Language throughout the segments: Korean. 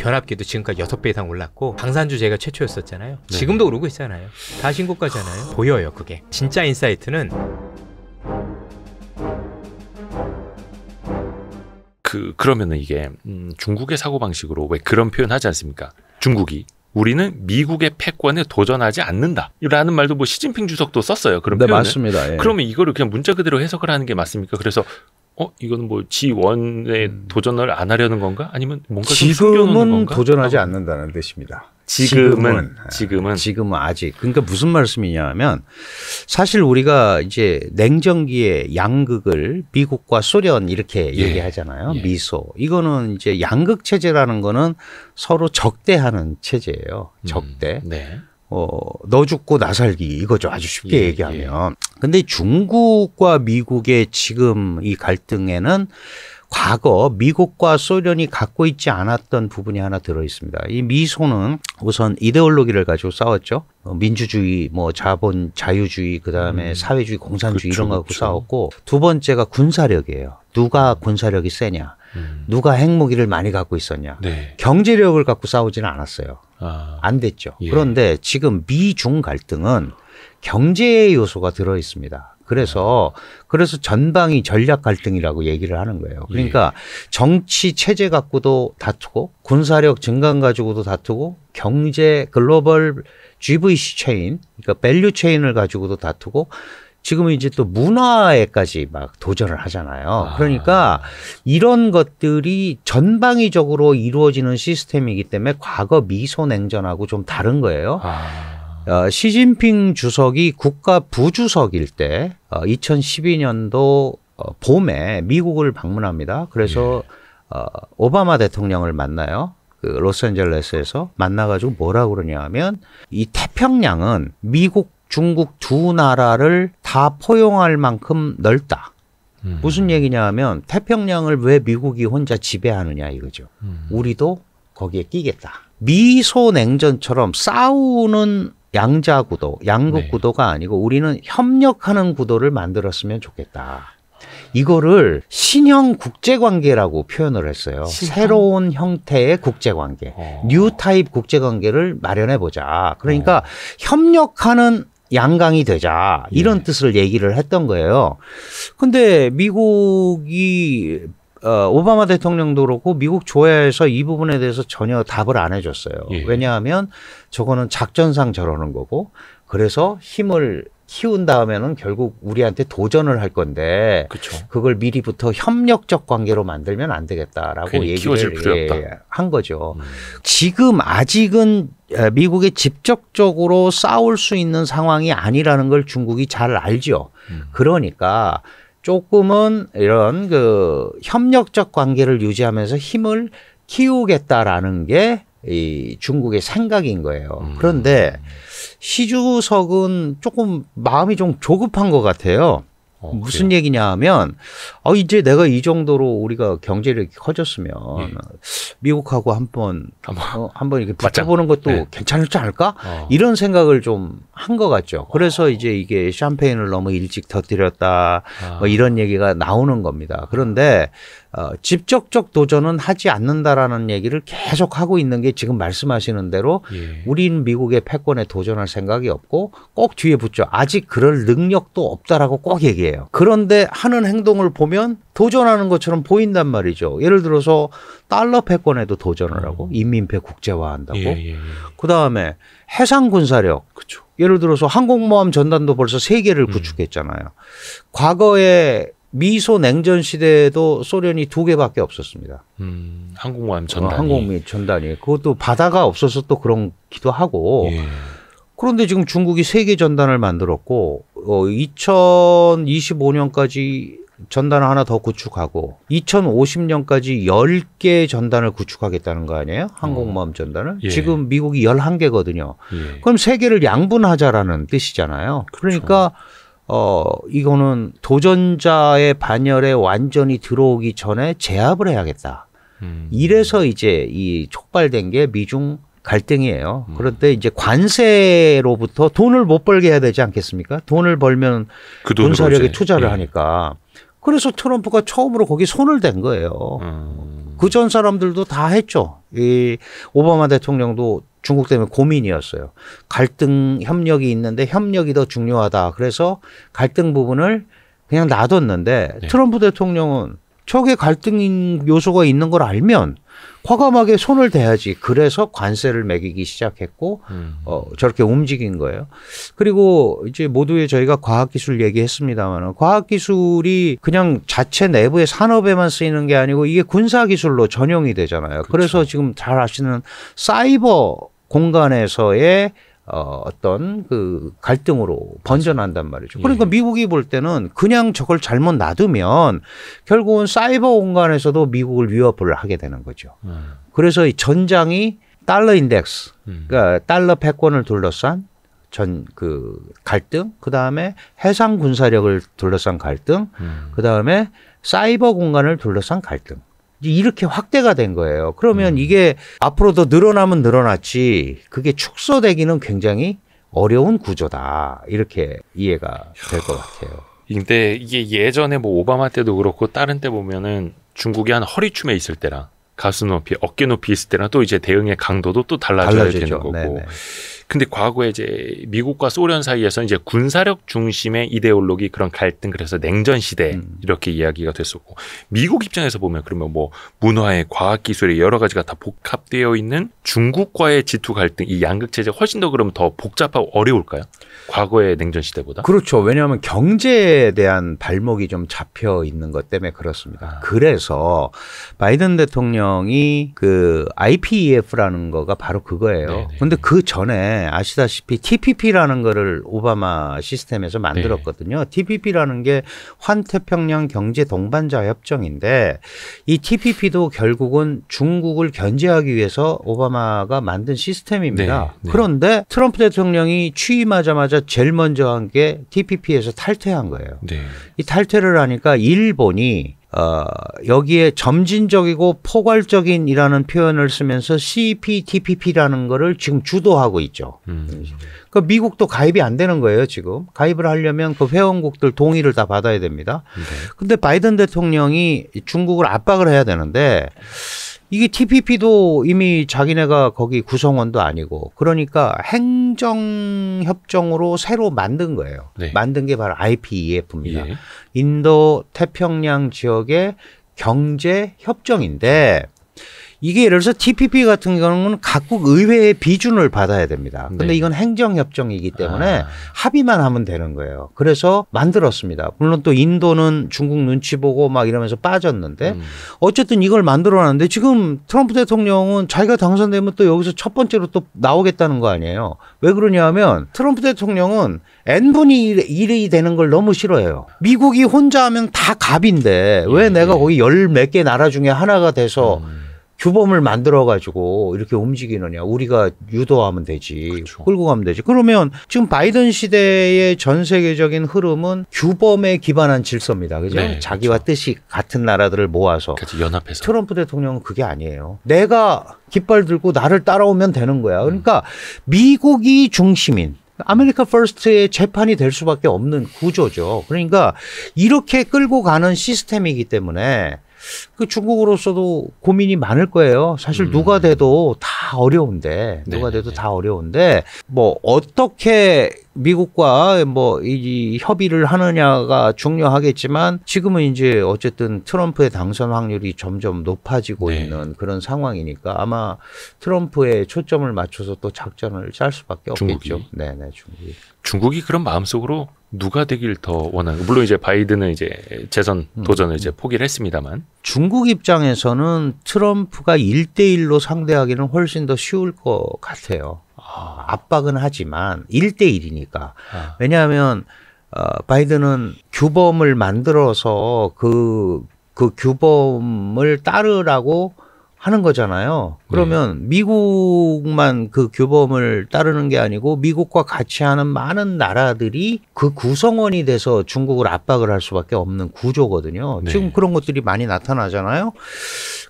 변압기도 지금까지 6배 이상 올랐고 방산주 제가 최초였었잖아요. 네. 지금도 오르고 있잖아요. 다 신고가잖아요. 보여요 그게. 진짜 인사이트는 그러면은 이게 중국의 사고방식으로 왜 그런 표현 하지 않습니까? 중국이 우리는 미국의 패권에 도전하지 않는다라는 말도 뭐 시진핑 주석도 썼어요. 그런 네, 표현을. 맞습니다. 예. 그러면 이거를 그냥 문자 그대로 해석을 하는 게 맞습니까? 그래서 이거는 뭐 G1에 도전을 안 하려는 건가? 아니면 뭔가 좀 숨겨놓는 지금은 건가? 도전하지 않는다는 뜻입니다. 지금은 아직. 그러니까 무슨 말씀이냐면 사실 우리가 이제 냉전기의 양극을 미국과 소련 이렇게 얘기하잖아요. 미소. 이거는 이제 양극 체제라는 거는 서로 적대하는 체제예요. 적대. 네. 너 죽고 나 살기 이거죠. 아주 쉽게 얘기하면. 근데 중국과 미국의 지금 이 갈등에는 과거 미국과 소련이 갖고 있지 않았던 부분이 하나 들어 있습니다. 이 미소는 우선 이데올로기를 가지고 싸웠죠. 민주주의, 뭐 자본, 자유주의, 그다음에 사회주의, 공산주의 이런 거 갖고 싸웠고, 두 번째가 군사력이에요. 누가 군사력이 세냐, 누가 핵무기를 많이 갖고 있었냐. 네. 경제력을 갖고 싸우지는 않았어요. 안 됐죠. 예. 그런데 지금 미중 갈등은 경제 요소가 들어 있습니다. 그래서 전방위 전략 갈등이라고 얘기를 하는 거예요. 그러니까 정치 체제 갖고도 다투고 군사력 증강 가지고도 다투고 경제 글로벌 GVC 체인, 그러니까 밸류 체인을 가지고도 다투고 지금은 이제 또 문화에까지 막 도전을 하잖아요. 그러니까 이런 것들이 전방위적으로 이루어지는 시스템이기 때문에 과거 미소 냉전하고 좀 다른 거예요. 시진핑 주석이 국가 부주석일 때 2012년도 봄에 미국을 방문합니다. 그래서 오바마 대통령을 만나요. 그 로스앤젤레스에서 만나가지고 뭐라고 그러냐 하면 이 태평양은 미국, 중국 두 나라를 다 포용할 만큼 넓다. 무슨 얘기냐 하면 태평양을 왜 미국이 혼자 지배하느냐 이거죠. 우리도 거기에 끼겠다. 미소 냉전처럼 싸우는 양자 구도, 양국 구도가 아니고 우리는 협력하는 구도를 만들었으면 좋겠다. 이거를 신형 국제관계라고 표현을 했어요. 새로운 형태의 국제관계, 뉴 타입 국제관계를 마련해보자. 그러니까 협력하는 양강이 되자 이런 뜻을 얘기를 했던 거예요. 근데 미국이 오바마 대통령도 그렇고 미국 조야에서 이 부분에 대해서 전혀 답을 안 해줬어요. 왜냐하면 저거는 작전상 저러는 거고 그래서 힘을 키운 다음에는 결국 우리한테 도전을 할 건데 그걸 미리부터 협력적 관계로 만들면 안 되겠다라고 얘기를 한 거죠. 지금 아직은 미국에 직접적으로 싸울 수 있는 상황이 아니라는 걸 중국이 잘 알죠. 그러니까 조금은 이런 그 협력적 관계를 유지하면서 힘을 키우겠다라는 게 이 중국의 생각인 거예요. 그런데 시 주석은 조금 마음이 좀 조급한 것 같아요. 무슨 얘기냐 하면 이제 내가 이 정도로 우리가 경제력이 커졌으면 미국하고 한번 이렇게 붙어보는 것도 괜찮을지 않을까? 이런 생각을 좀 한 것 같죠. 그래서 이제 이게 샴페인을 너무 일찍 터뜨렸다 뭐 이런 얘기가 나오는 겁니다. 그런데 직접적 도전은 하지 않는다라는 얘기를 계속 하고 있는 게 지금 말씀하시는 대로 우리는 미국의 패권에 도전할 생각이 없고 꼭 뒤에 붙죠. 아직 그럴 능력도 없다라고 꼭 얘기해요. 그런데 하는 행동을 보면 도전하는 것처럼 보인단 말이죠. 예를 들어서 달러 패권에도 도전을 하고 인민폐 국제화한다고. 그다음에 해상 군사력. 예를 들어서 항공모함 전단도 벌써 3개를 구축했잖아요. 과거에 미소 냉전 시대에도 소련이 2개밖에 없었습니다. 항공모함 전단이. 항공모함 전단이. 그것도 바다가 없어서 또 그런 기도 하고. 그런데 지금 중국이 3개 전단을 만들었고 2025년까지 전단을 하나 더 구축하고 2050년까지 10개 전단을 구축하겠다는 거 아니에요? 항공모함 전단을. 지금 미국이 11개거든요. 그럼 3개를 양분하자라는 뜻이잖아요. 그러니까 이거는 도전자의 반열에 완전히 들어오기 전에 제압을 해야겠다. 이래서 이제 이 촉발된 게 미중 갈등이에요. 그런데 이제 관세로부터 돈을 못 벌게 해야 되지 않겠습니까? 돈을 벌면 그 군사력에 투자를 하니까. 그래서 트럼프가 처음으로 거기 손을 댄 거예요. 그 전 사람들도 다 했죠. 이 오바마 대통령도 중국 때문에 고민이었어요. 갈등 협력이 있는데 협력이 더 중요하다. 그래서 갈등 부분을 그냥 놔뒀는데 네. 트럼프 대통령은 저게 갈등 요소가 있는 걸 알면 과감하게 손을 대야지. 그래서 관세를 매기기 시작했고 저렇게 움직인 거예요. 그리고 이제 모두에 저희가 과학기술 얘기했습니다만 과학기술이 그냥 자체 내부의 산업에만 쓰이는 게 아니고 이게 군사기술로 전용이 되잖아요. 그렇죠. 그래서 지금 잘 아시는 사이버 공간에서의 어떤 그 갈등으로 번져난단 말이죠. 그러니까 예. 미국이 볼 때는 그냥 저걸 잘못 놔두면 결국은 사이버 공간에서도 미국을 위협을 하게 되는 거죠. 그래서 이 전장이 달러 인덱스, 그러니까 달러 패권을 둘러싼 그 갈등, 그 다음에 해상 군사력을 둘러싼 갈등, 그 다음에 사이버 공간을 둘러싼 갈등. 이렇게 확대가 된 거예요. 그러면 이게 앞으로 더 늘어나면 늘어났지 그게 축소되기는 굉장히 어려운 구조다. 이렇게 이해가 될 것 같아요. 근데 이게 예전에 뭐 오바마 때도 그렇고 다른 때 보면은 중국이 한 허리춤에 있을 때랑 가슴 높이, 어깨 높이 있을 때랑 또 이제 대응의 강도도 또 달라져야 되는 거고. 네네. 근데 과거에 이제 미국과 소련 사이에서 이제 군사력 중심의 이데올로기 그런 갈등 그래서 냉전 시대 이렇게 이야기가 됐었고 미국 입장에서 보면 그러면 뭐 문화의 과학기술의 여러 가지가 다 복합되어 있는 중국과의 지투 갈등 이 양극 체제가 훨씬 더 그럼 더 복잡하고 어려울까요? 과거의 냉전 시대보다? 그렇죠. 왜냐하면 경제에 대한 발목이 좀 잡혀 있는 것 때문에 그렇습니다. 그래서 바이든 대통령이 그 IPEF라는 거가 바로 그거예요. 그런데 그 전에 아시다시피 TPP라는 거를 오바마 시스템에서 만들었거든요. TPP라는 게 환태평양 경제 동반자 협정인데 이 TPP도 결국은 중국을 견제하기 위해서 오바마가 만든 시스템입니다. 그런데 트럼프 대통령이 취임하자마자 제일 먼저 한 게 TPP에서 탈퇴한 거예요. 이 탈퇴를 하니까 일본이 여기에 점진적이고 포괄적인이라는 표현을 쓰면서 CPTPP라는 거를 지금 주도하고 있죠. 그러니까 미국도 가입이 안 되는 거예요, 지금. 가입을 하려면 그 회원국들 동의를 다 받아야 됩니다. 근데 바이든 대통령이 중국을 압박을 해야 되는데 이게 TPP도 이미 자기네가 거기 구성원도 아니고 그러니까 행정협정으로 새로 만든 거예요. 만든 게 바로 IPEF입니다. 인도 태평양 지역의 경제협정인데 이게 예를 들어서 TPP 같은 경우는 각국 의회의 비준을 받아야 됩니다. 근데 이건 행정협정이기 때문에 합의만 하면 되는 거예요. 그래서 만들었습니다. 물론 또 인도는 중국 눈치 보고 막 이러면서 빠졌는데 어쨌든 이걸 만들어놨는데 지금 트럼프 대통령은 자기가 당선되면 또 여기서 첫 번째로 또 나오겠다는 거 아니에요. 왜 그러냐 하면 트럼프 대통령은 N분의 1이 되는 걸 너무 싫어해요. 미국이 혼자 하면 다 갑인데 왜 내가 거기 열 몇 개 나라 중에 하나가 돼서 규범을 만들어가지고 이렇게 움직이느냐. 우리가 유도하면 되지. 그렇죠. 끌고 가면 되지. 그러면 지금 바이든 시대의 전 세계적인 흐름은 규범에 기반한 질서입니다. 그죠? 자기와 뜻이 같은 나라들을 모아서. 연합해서. 트럼프 대통령은 그게 아니에요. 내가 깃발 들고 나를 따라오면 되는 거야. 그러니까 미국이 중심인. 아메리카 퍼스트의 재판이 될 수밖에 없는 구조죠. 그러니까 이렇게 끌고 가는 시스템이기 때문에 그 중국으로서도 고민이 많을 거예요. 사실 누가 돼도 다 어려운데, 누가 돼도 다 어려운데, 뭐 어떻게 미국과 뭐 이 협의를 하느냐가 중요하겠지만 지금은 이제 어쨌든 트럼프의 당선 확률이 점점 높아지고 있는 그런 상황이니까 아마 트럼프에 초점을 맞춰서 또 작전을 짤 수밖에 없겠죠. 네네, 중국이 그런 마음속으로 누가 되길 더 원하는, 물론 이제 바이든은 이제 재선 도전을 이제 포기를 했습니다만 중국 입장에서는 트럼프가 1대1로 상대하기는 훨씬 더 쉬울 것 같아요. 압박은 하지만 1대1이니까. 왜냐하면 바이든은 규범을 만들어서 그 규범을 따르라고 하는 거잖아요. 그러면 미국만 그 규범을 따르는 게 아니고 미국과 같이 하는 많은 나라들이 그 구성원이 돼서 중국을 압박을 할 수밖에 없는 구조거든요. 지금 그런 것들이 많이 나타나잖아요.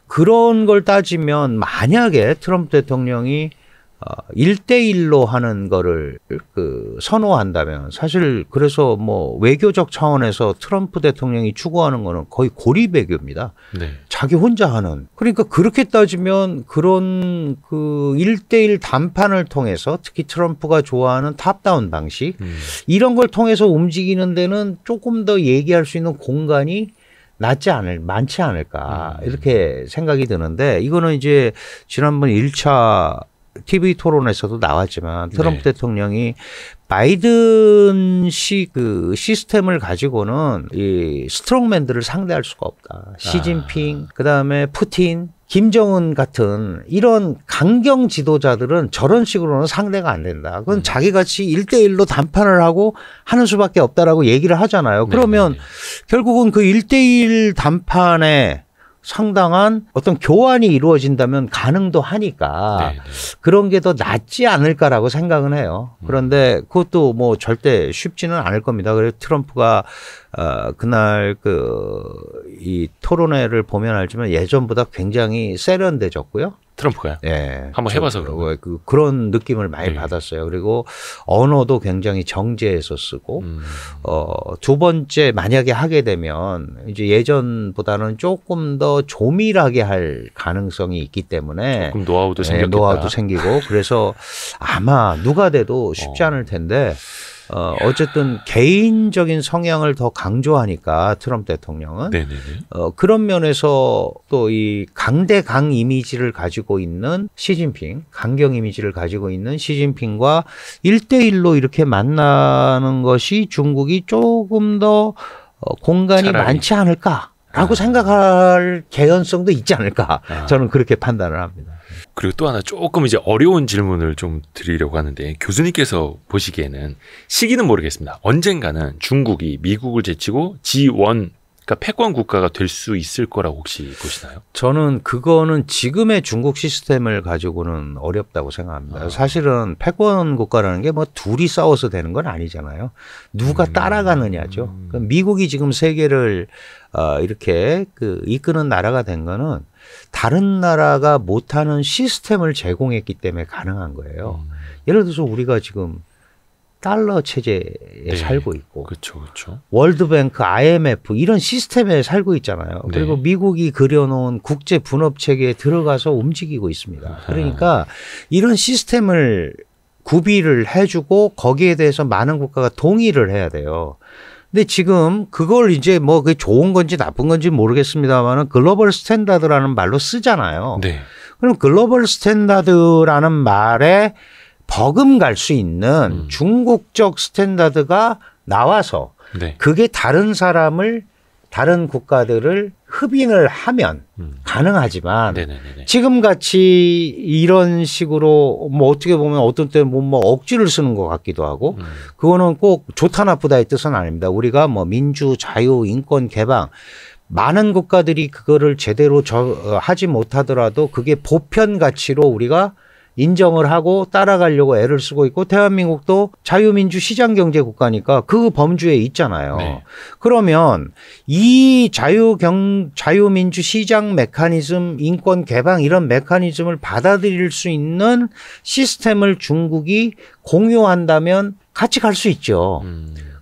그런 걸 따지면 만약에 트럼프 대통령이 1대1로 하는 거를 선호한다면 사실 그래서 뭐 외교적 차원에서 트럼프 대통령이 추구하는 거는 거의 고립외교입니다. 네. 자기 혼자 하는. 그러니까 그렇게 따지면 그런 1대1 談판을 통해서 특히 트럼프가 좋아하는 탑다운 방식 이런 걸 통해서 움직이는 데는 조금 더 얘기할 수 있는 공간이 많지 않을까 이렇게 생각이 드는데 이거는 이제 지난번 1차 TV 토론에서도 나왔지만 트럼프 대통령이 바이든 시스템을 가지고는 이 스트롱맨들을 상대할 수가 없다. 시진핑, 그다음에 푸틴, 김정은 같은 이런 강경 지도자들은 저런 식으로는 상대가 안 된다. 그건 자기같이 1대1로談판을 하고 하는 수밖에 없다라고 얘기를 하잖아요. 그러면 결국은 그 1대1 談판에 상당한 어떤 교환이 이루어진다면 가능도 하니까 그런 게 더 낫지 않을까라고 생각은 해요. 그런데 그것도 뭐 절대 쉽지는 않을 겁니다. 그래서 트럼프가 그날 이 토론회를 보면 알지만 예전보다 굉장히 세련돼졌고요. 트럼프가요? 예. 한번 해봐서 그런 느낌을 많이 받았어요. 그리고 언어도 굉장히 정제해서 쓰고, 두 번째 만약에 하게 되면 이제 예전보다는 조금 더 조밀하게 할 가능성이 있기 때문에 조금 노하우도 생겼겠다. 노하우도 생기고 그래서 아마 누가 돼도 쉽지 않을 텐데 어쨌든 개인적인 성향을 더 강조하니까 트럼프 대통령은 그런 면에서 또 이 강대강 이미지를 가지고 있는 시진핑, 강경 이미지를 가지고 있는 시진핑과 1대1로 이렇게 만나는 것이 중국이 조금 더 공간이 차라리. 많지 않을까라고 생각할 개연성도 있지 않을까 저는 그렇게 판단을 합니다. 그리고 또 하나 조금 이제 어려운 질문을 좀 드리려고 하는데 교수님께서 보시기에는 시기는 모르겠습니다. 언젠가는 중국이 미국을 제치고 G1 그러니까 패권 국가가 될 수 있을 거라고 혹시 보시나요? 저는 그거는 지금의 중국 시스템을 가지고는 어렵다고 생각합니다. 사실은 패권 국가라는 게 뭐 둘이 싸워서 되는 건 아니잖아요. 누가 따라가느냐죠. 미국이 지금 세계를 이렇게 이끄는 나라가 된 거는 다른 나라가 못하는 시스템을 제공했기 때문에 가능한 거예요. 예를 들어서 우리가 지금 달러 체제에 살고 있고 그렇죠. 월드뱅크, IMF 이런 시스템에 살고 있잖아요. 그리고 미국이 그려놓은 국제 분업 체계에 들어가서 움직이고 있습니다. 그러니까 이런 시스템을 구비를 해주고 거기에 대해서 많은 국가가 동의를 해야 돼요. 근데 지금 그걸 이제 뭐 그게 좋은 건지 나쁜 건지 모르겠습니다만은 글로벌 스탠다드라는 말로 쓰잖아요. 그럼 글로벌 스탠다드라는 말에 버금갈 수 있는 중국적 스탠다드가 나와서 그게 다른 국가들을 흡인을 하면 가능하지만 지금같이 이런 식으로 뭐 어떻게 보면 어떤 때 뭐 억지를 쓰는 것 같기도 하고 그거는 꼭 좋다 나쁘다의 뜻은 아닙니다. 우리가 뭐 민주, 자유, 인권, 개방 많은 국가들이 그거를 제대로 하지 못하더라도 그게 보편 가치로 우리가 인정을 하고 따라가려고 애를 쓰고 있고 대한민국도 자유민주 시장경제 국가니까 그 범주에 있잖아요. 그러면 이 자유민주 시장 메커니즘, 인권 개방 이런 메커니즘을 받아들일 수 있는 시스템을 중국이 공유한다면 같이 갈 수 있죠.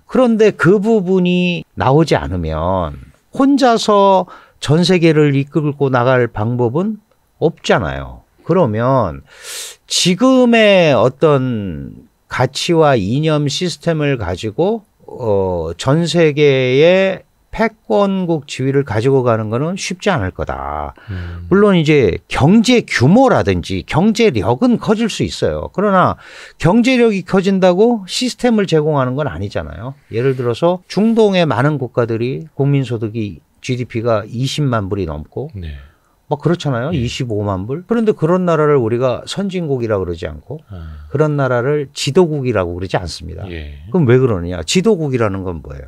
그런데 그 부분이 나오지 않으면 혼자서 전 세계를 이끌고 나갈 방법은 없잖아요. 그러면 지금의 어떤 가치와 이념 시스템을 가지고 전 세계의 패권국 지위를 가지고 가는 거는 쉽지 않을 거다. 물론 이제 경제 규모라든지 경제력은 커질 수 있어요. 그러나 경제력이 커진다고 시스템을 제공하는 건 아니잖아요. 예를 들어서 중동의 많은 국가들이 국민소득이 GDP가 20만 불이 넘고 막 그렇잖아요. 25만 불. 그런데 그런 나라를 우리가 선진국이라고 그러지 않고 그런 나라를 지도국이라고 그러지 않습니다. 그럼 왜 그러느냐. 지도국이라는 건 뭐예요?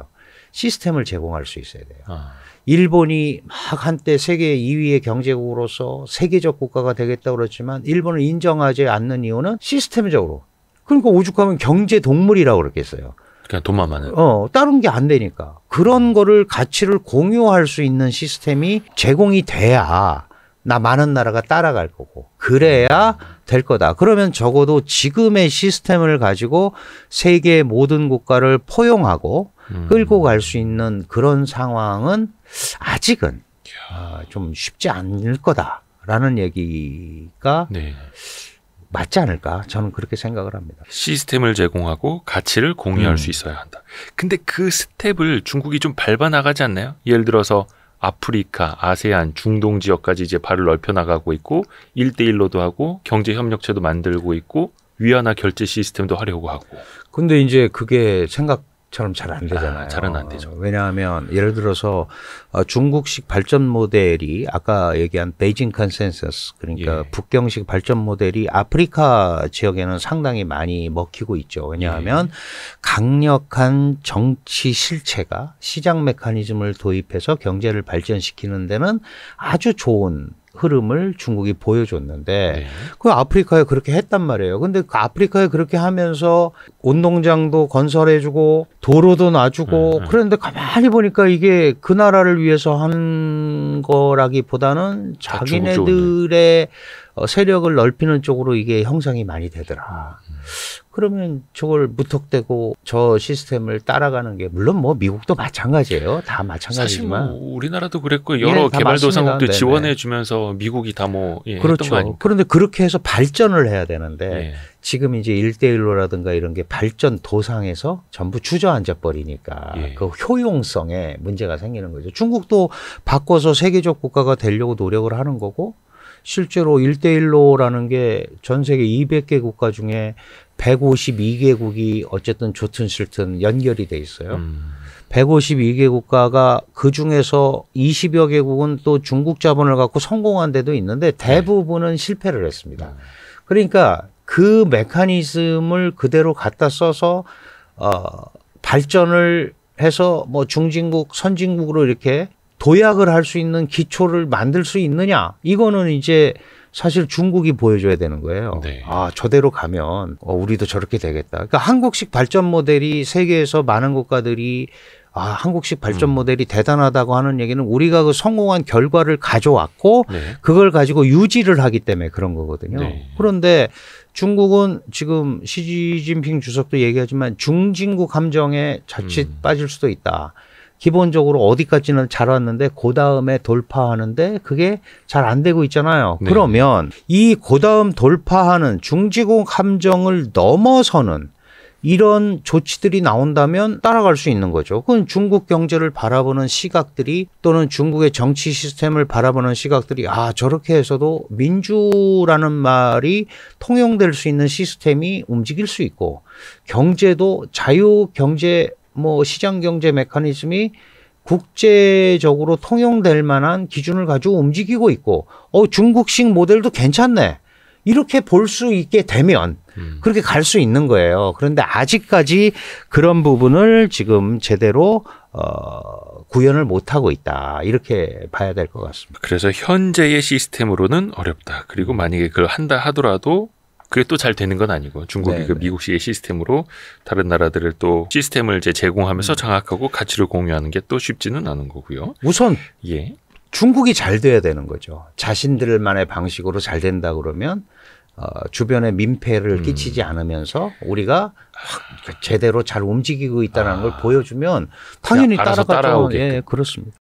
시스템을 제공할 수 있어야 돼요. 일본이 막 한때 세계 2위의 경제국으로서 세계적 국가가 되겠다고 그랬지만 일본을 인정하지 않는 이유는 시스템적으로. 그러니까 오죽하면 경제 동물이라고 그랬겠어요. 그냥 돈만 많은. 다른 게 안 되니까. 그런 거를 가치를 공유할 수 있는 시스템이 제공이 돼야 나 많은 나라가 따라갈 거고 그래야 될 거다. 그러면 적어도 지금의 시스템을 가지고 세계의 모든 국가를 포용하고 끌고 갈 수 있는 그런 상황은 아직은 좀 쉽지 않을 거다라는 얘기가 네. 맞지 않을까? 저는 그렇게 생각을 합니다. 시스템을 제공하고 가치를 공유할 수 있어야 한다. 근데 그 스텝을 중국이 좀 밟아 나가지 않나요? 예를 들어서 아프리카, 아세안, 중동 지역까지 이제 발을 넓혀 나가고 있고 1대1로도 하고 경제 협력체도 만들고 있고 위안화 결제 시스템도 하려고 하고. 근데 이제 그게 생각처럼 잘 안 되잖아요. 잘은 안 되죠. 왜냐하면 예를 들어서 중국식 발전 모델이 아까 얘기한 베이징 컨센서스 그러니까 예. 북경식 발전 모델이 아프리카 지역에는 상당히 많이 먹히고 있죠. 왜냐하면 강력한 정치 실체가 시장 메커니즘을 도입해서 경제를 발전시키는 데는 아주 좋은 흐름을 중국이 보여줬는데 네. 그 아프리카에 그렇게 했단 말이에요. 근데 그 아프리카에 그렇게 하면서 운동장도 건설해주고 도로도 놔주고 그런데 가만히 보니까 이게 그 나라를 위해서 한 거라기보다는 자기네들의 세력을 넓히는 쪽으로 이게 형성이 많이 되더라. 그러면 저걸 무턱대고 저 시스템을 따라가는 게 물론 뭐 미국도 마찬가지예요. 다 마찬가지지만 사실 뭐 우리나라도 그랬고 여러 개발도상국도 지원해 주면서 미국이 다 뭐 그렇죠. 그런데 그렇게 해서 발전을 해야 되는데 네. 지금 이제 1대1로라든가 이런 게 발전 도상에서 전부 주저앉아 버리니까 그 효용성에 문제가 생기는 거죠. 중국도 바꿔서 세계적 국가가 되려고 노력을 하는 거고 실제로 1대1로라는 게 전 세계 200개 국가 중에 152개국이 어쨌든 좋든 싫든 연결이 돼 있어요. 152개 국가가 그중에서 20여 개국은 또 중국 자본을 갖고 성공한 데도 있는데 대부분은 실패를 했습니다. 그러니까 그 메커니즘을 그대로 갖다 써서 발전을 해서 뭐 중진국, 선진국으로 이렇게 도약을 할 수 있는 기초를 만들 수 있느냐? 이거는 이제 사실 중국이 보여줘야 되는 거예요. 네. 아, 저대로 가면 우리도 저렇게 되겠다. 그러니까 한국식 발전 모델이 세계에서 많은 국가들이 한국식 발전 모델이 대단하다고 하는 얘기는 우리가 그 성공한 결과를 가져왔고 그걸 가지고 유지를 하기 때문에 그런 거거든요. 네. 그런데 중국은 지금 시진핑 주석도 얘기하지만 중진국 함정에 자칫 빠질 수도 있다. 기본적으로 어디까지는 잘 왔는데 그 다음에 돌파하는데 그게 잘 안 되고 있잖아요. 네. 그러면 이 그 다음 돌파하는 중진국 함정을 넘어서는 이런 조치들이 나온다면 따라갈 수 있는 거죠. 그건 중국 경제를 바라보는 시각들이 또는 중국의 정치 시스템을 바라보는 시각들이 저렇게 해서도 민주라는 말이 통용될 수 있는 시스템이 움직일 수 있고 경제도 자유 경제 시장 경제 메커니즘이 국제적으로 통용될 만한 기준을 가지고 움직이고 있고 중국식 모델도 괜찮네. 이렇게 볼 수 있게 되면 그렇게 갈 수 있는 거예요. 그런데 아직까지 그런 부분을 지금 제대로 구현을 못하고 있다. 이렇게 봐야 될 것 같습니다. 그래서 현재의 시스템으로는 어렵다. 그리고 만약에 그걸 한다 하더라도 그게 또 잘 되는 건 아니고 중국이 그 미국식의 시스템으로 다른 나라들을 또 시스템을 이제 제공하면서 장악하고 가치를 공유하는 게 또 쉽지는 않은 거고요. 우선 중국이 잘 돼야 되는 거죠. 자신들만의 방식으로 잘 된다 그러면 주변에 민폐를 끼치지 않으면서 우리가 제대로 잘 움직이고 있다는 걸 보여주면 당연히 따라가죠. 그렇습니다.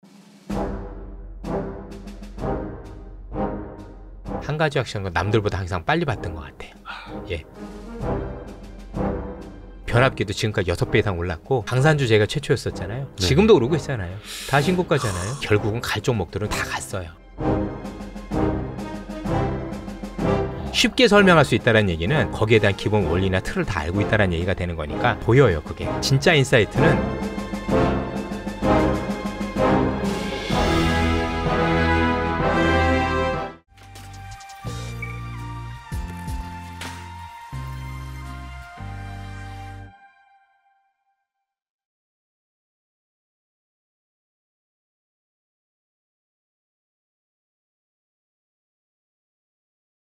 한 가지 확실한 건 남들보다 항상 빨리 봤던 것 같아요. 변압기도 지금까지 6배 이상 올랐고 방산주 제가 최초였었잖아요. 지금도 오르고 있잖아요. 다 신고가잖아요. 결국은 갈 종목들은 다 갔어요. 쉽게 설명할 수 있다는 얘기는 거기에 대한 기본 원리나 틀을 다 알고 있다는 얘기가 되는 거니까 보여요. 그게 진짜 인사이트는